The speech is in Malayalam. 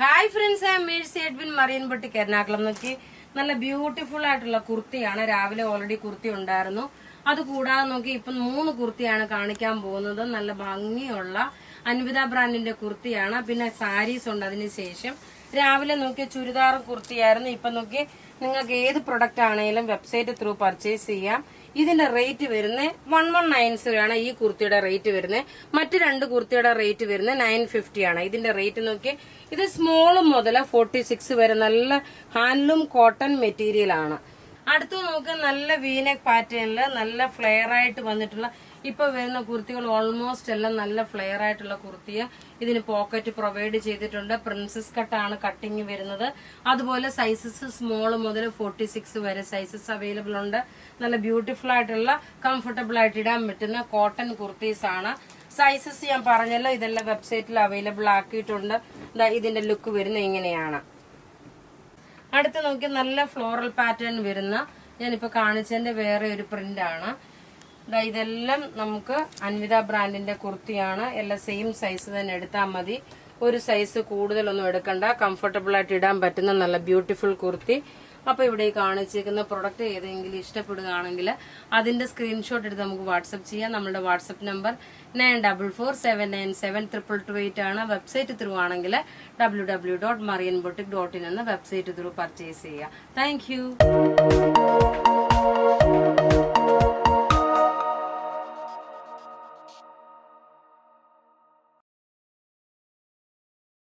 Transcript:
Hi friends, I M Mercy Edwin marine boutique Ernakulam. നോക്കി, നല്ല ബ്യൂട്ടിഫുൾ ആയിട്ടുള്ള കുർത്തിയാണ്. രാവിലെ ഓൾറെഡി കുർത്തി ഉണ്ടായിരുന്നു. അത് കൂടാതെ നോക്കി ഇപ്പം 3 കുർത്തിയാണ് കാണിക്കാൻ പോകുന്നത്. നല്ല ഭംഗിയുള്ള അൻവിത ബ്രാൻഡിന്റെ കുർത്തിയാണ്. പിന്നെ സാരീസ് ഉണ്ട്. അതിനുശേഷം രാവിലെ നോക്കി ചുരിദാർ കുർത്തിയായിരുന്നു. ഇപ്പൊ നോക്കി നിങ്ങൾക്ക് ഏത് പ്രൊഡക്റ്റ് ആണെങ്കിലും വെബ്സൈറ്റ് ത്രൂ പർച്ചേസ് ചെയ്യാം. ഇതിന്റെ റേറ്റ് വരുന്നത് 1190 ആണ്. ഈ കുർത്തിയുടെ റേറ്റ് വരുന്നത്. മറ്റു 2 കുർത്തിയുടെ റേറ്റ് വരുന്നത് 950 ആണ്. ഇതിന്റെ റേറ്റ് നോക്കി, ഇത് സ്മോൾ മുതൽ 46 വരെ നല്ല ഹാൻഡ്ലൂം കോട്ടൺ മെറ്റീരിയൽ ആണ്. അടുത്ത് നോക്കുക, നല്ല വീനെക്ക് പാറ്റേണില് നല്ല ഫ്ലെയർ ആയിട്ട് വന്നിട്ടുള്ള ഇപ്പൊ വരുന്ന കുർത്തികൾ ഓൾമോസ്റ്റ് എല്ലാം നല്ല ഫ്ലെയർ ആയിട്ടുള്ള കുർത്തിയ. ഇതിന് പോക്കറ്റ് പ്രൊവൈഡ് ചെയ്തിട്ടുണ്ട്. പ്രിൻസസ് കട്ടാണ് കട്ടിങ് വരുന്നത്. അതുപോലെ സൈസസ് സ്മോൾ മുതൽ 46 വരെ സൈസസ് അവൈലബിൾ ഉണ്ട്. നല്ല ബ്യൂട്ടിഫുൾ ആയിട്ടുള്ള കംഫർട്ടബിൾ ആയിട്ട് ഇടാൻ പറ്റുന്ന കോട്ടൺ കുർത്തീസ് ആണ്. സൈസസ് ഞാൻ പറഞ്ഞല്ലോ, ഇതെല്ലാം വെബ്സൈറ്റിൽ അവൈലബിൾ ആക്കിയിട്ടുണ്ട്. ഇതിന്റെ ലുക്ക് വരുന്നത് ഇങ്ങനെയാണ്. അടുത്ത് നോക്കി, നല്ല ഫ്ലോറൽ പാറ്റേൺ വരുന്ന ഞാനിപ്പോ കാണിച്ചതിന്റെ വേറെ ഒരു പ്രിന്റ് ആണ്. ഇതെല്ലാം നമുക്ക് അൻവിത ബ്രാൻഡിന്റെ കുർത്തിയാണ്. എല്ലാം സെയിം സൈസ് തന്നെ എടുത്താൽ മതി. ഒരു സൈസ് കൂടുതലൊന്നും എടുക്കണ്ട. കംഫർട്ടബിൾ ആയിട്ട് ഇടാൻ പറ്റുന്ന നല്ല ബ്യൂട്ടിഫുൾ കുർത്തി. അപ്പൊ ഇവിടെ കാണിച്ചിരിക്കുന്ന പ്രൊഡക്റ്റ് ഏതെങ്കിലും ഇഷ്ടപ്പെടുകയാണെങ്കിൽ അതിന്റെ സ്ക്രീൻഷോട്ട് എടുത്ത് നമുക്ക് വാട്സപ്പ് ചെയ്യാം. നമ്മുടെ വാട്സപ്പ് നമ്പർ 9447972228 ആണ്. വെബ്സൈറ്റ് ത്രൂ ആണെങ്കിൽ www.marianboutique.in എന്ന വെബ്സൈറ്റ് ത്രൂ പർച്ചേസ് ചെയ്യാം. Thank you.